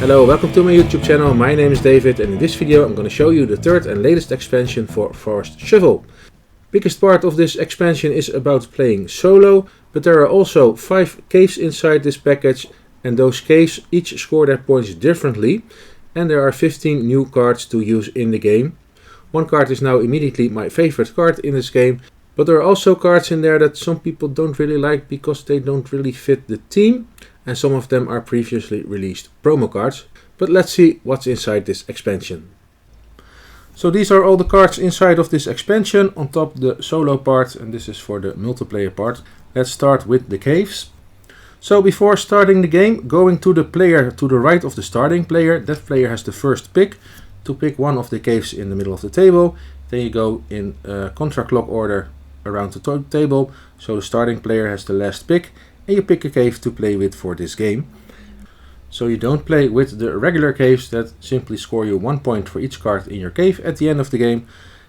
Hello, welcome to my YouTube channel. My name is David and in this video I'm going to show you the third and latest expansion for Forrest Shuffle. Biggest part of this expansion is about playing solo, but there are also 5 caves inside this package and those caves each score their points differently and there are 15 new cards to use in the game. One card is now immediately my favorite card in this game, but there are also cards in there that some people don't really like because they don't really fit the theme. And some of them are previously released promo cards. But let's see what's inside this expansion. So these are all the cards inside of this expansion, on top the solo part, and this is for the multiplayer part. Let's start with the caves. So before starting the game, going to the player to the right of the starting player, that player has the first pick to pick one of the caves in the middle of the table. Then you go in contra-clock order around the table, so the starting player has the last pick. And you pick a cave to play with for this game. So you don't play with the regular caves that simply score you 1 point for each card in your cave at the end of the game.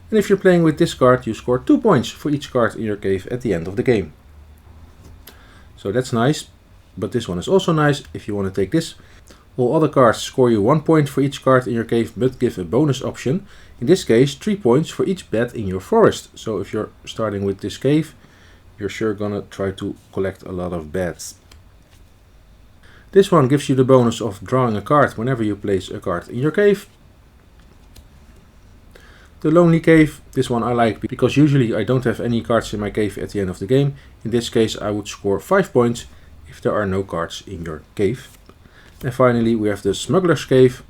And if you're playing with this card, you score 2 points for each card in your cave at the end of the game. So that's nice, but this one is also nice if you want to take this. All other cards score you 1 point for each card in your cave, but give a bonus option. In this case, 3 points for each bed in your forest. So if you're starting with this cave, you're sure gonna try to collect a lot of beds. This one gives you the bonus of drawing a card whenever you place a card in your cave. The Lonely Cave, this one I like because usually I don't have any cards in my cave at the end of the game. In this case I would score 5 points if there are no cards in your cave. And finally we have the Smuggler's Cave.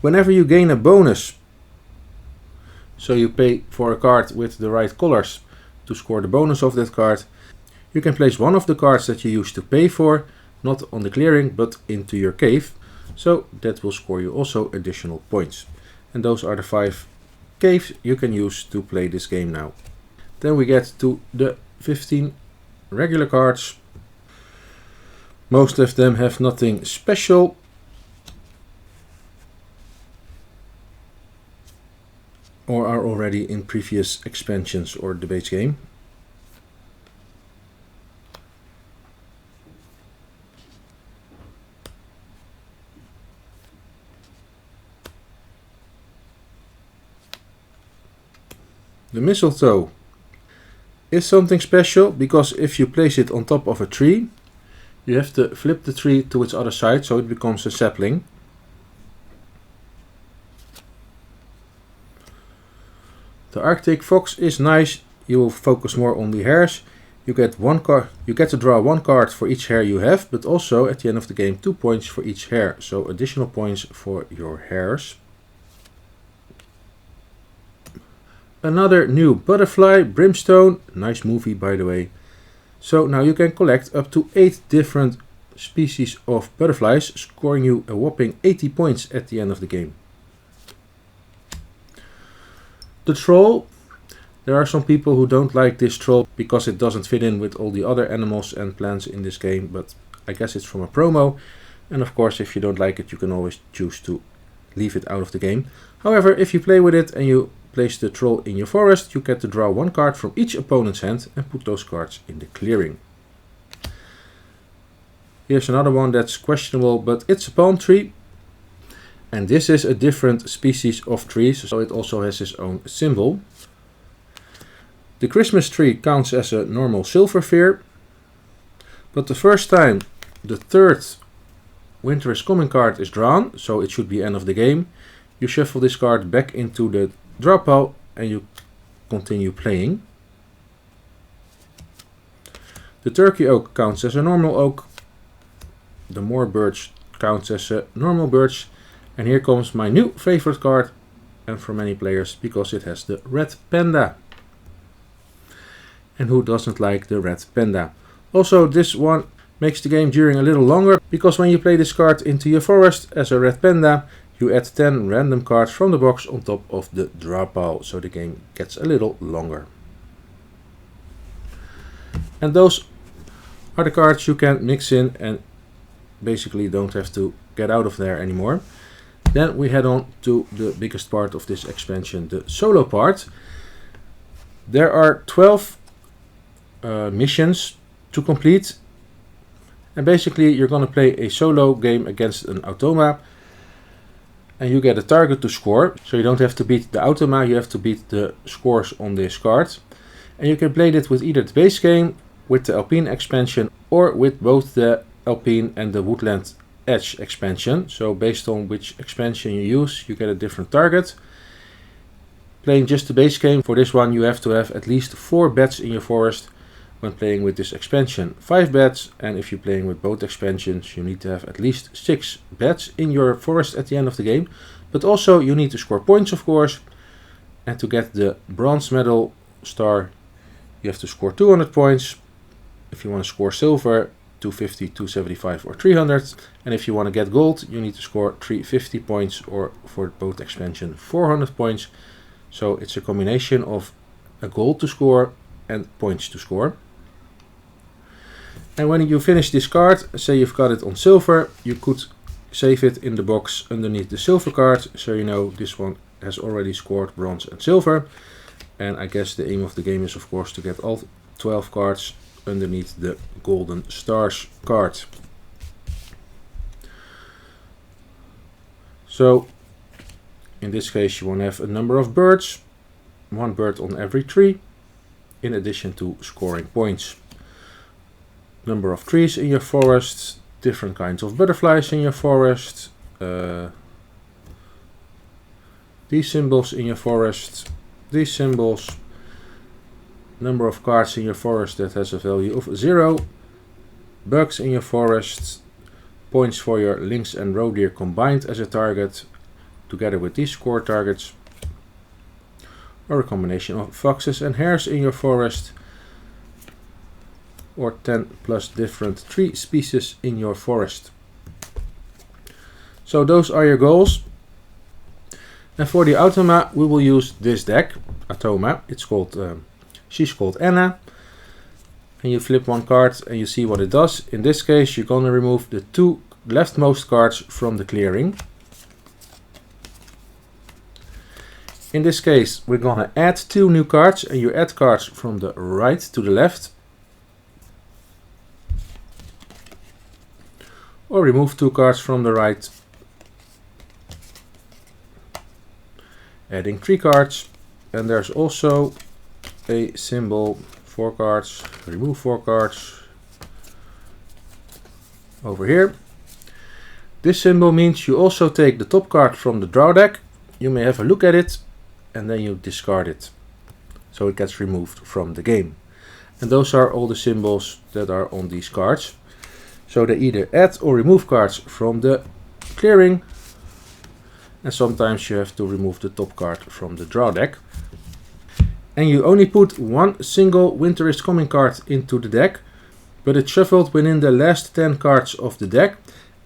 Whenever you gain a bonus, so you pay for a card with the right colors to score the bonus of that card, you can place one of the cards that you used to pay for, not on the clearing, but into your cave. So that will score you also additional points. And those are the 5 caves you can use to play this game now. Then we get to the 15 regular cards. Most of them have nothing special. Or are already in previous expansions or the base game. The mistletoe is something special because if you place it on top of a tree, you have to flip the tree to its other side so it becomes a sapling. The Arctic Fox is nice. You will focus more on the hares. You get to draw 1 card for each hare you have, but also at the end of the game 2 points for each hare. So additional points for your hares. Another new butterfly, Brimstone. Nice movie by the way. So now you can collect up to 8 different species of butterflies, scoring you a whopping 80 points at the end of the game. The troll. There are some people who don't like this troll because it doesn't fit in with all the other animals and plants in this game, but I guess it's from a promo. And of course, if you don't like it, you can always choose to leave it out of the game. However, if you play with it and you place the troll in your forest, you get to draw 1 card from each opponent's hand and put those cards in the clearing. Here's another one that's questionable, but it's a palm tree. And this is a different species of tree, so it also has its own symbol. The Christmas tree counts as a normal silver fir. But the first time the 3rd Winter is Coming card is drawn, so it should be end of the game, you shuffle this card back into the draw pile and you continue playing. The Turkey Oak counts as a normal oak. The Moor Birch counts as a normal birch. And here comes my new favorite card, and for many players, because it has the red panda. And who doesn't like the red panda? Also, this one makes the game during a little longer, because when you play this card into your forest as a red panda, you add 10 random cards from the box on top of the draw pile, so the game gets a little longer. And those are the cards you can mix in and basically don't have to get out of there anymore. Then we head on to the biggest part of this expansion, the solo part. There are 12 missions to complete And basically you're going to play a solo game against an automa, and you get a target to score. So you don't have to beat the automa, you have to beat the scores on this card. And you can play it with either the base game, with the Alpine expansion, or with both the Alpine and the Woodland Edge expansion. So based on which expansion you use, you get a different target. Playing just the base game, for this one you have to have at least 4 beds in your forest when playing with this expansion. 5 beds, and if you're playing with both expansions you need to have at least 6 beds in your forest at the end of the game. But also you need to score points, of course, and to get the bronze medal star you have to score 200 points. If you want to score silver, 250, 275 or 300, and if you want to get gold you need to score 350 points, or for both expansion 400 points. So it's a combination of a gold to score and points to score. And when you finish this card, say you've got it on silver, you could save it in the box underneath the silver card, so you know this one has already scored bronze and silver. And I guess the aim of the game is of course to get all 12 cards underneath the golden stars card. So in this case you want to have a number of birds, 1 bird on every tree, in addition to scoring points. Number of trees in your forest, different kinds of butterflies in your forest, these symbols in your forest, these symbols, number of cards in your forest that has a value of 0, bugs in your forest, points for your lynx and roe deer combined as a target, together with these score targets, or a combination of foxes and hares in your forest, or 10 plus different tree species in your forest. So those are your goals. And for the automa we will use this deck, Automa. It's called, she's called Anna. And you flip 1 card and you see what it does. In this case you're gonna remove the 2 leftmost cards from the clearing. In this case we're gonna add 2 new cards, and you add cards from the right to the left. Or remove 2 cards from the right, adding 3 cards. And there's also a symbol, 4 cards, remove 4 cards over here. This symbol means you also take the top card from the draw deck, you may have a look at it, and then you discard it, so it gets removed from the game. And those are all the symbols that are on these cards. So they either add or remove cards from the clearing, and sometimes you have to remove the top card from the draw deck. And you only put 1 single Winter is Coming card into the deck, but it's shuffled within the last 10 cards of the deck.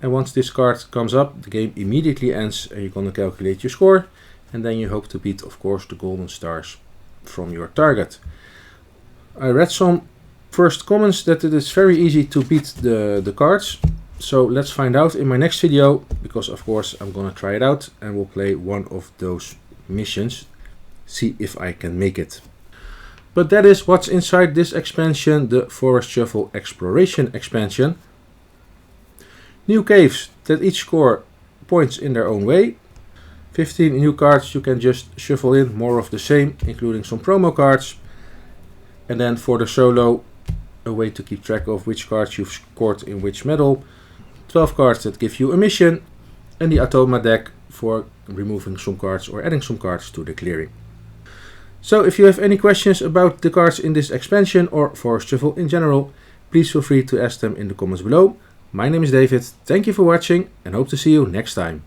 And once this card comes up, the game immediately ends and you're going to calculate your score. And then you hope to beat, of course, the golden stars from your target. I read some first comments that it is very easy to beat the cards. So let's find out in my next video, because of course I'm gonna try it out and we'll play one of those missions, see if I can make it. But that is what's inside this expansion, the Forrest Shuffle Exploration expansion. New caves that each score points in their own way. 15 new cards you can just shuffle in, more of the same, including some promo cards. And then for the solo, a way to keep track of which cards you've scored in which medal. 12 cards that give you a mission, and the Automa deck for removing some cards or adding some cards to the clearing. So if you have any questions about the cards in this expansion or Forrest Shuffle in general, please feel free to ask them in the comments below. My name is David, thank you for watching and hope to see you next time.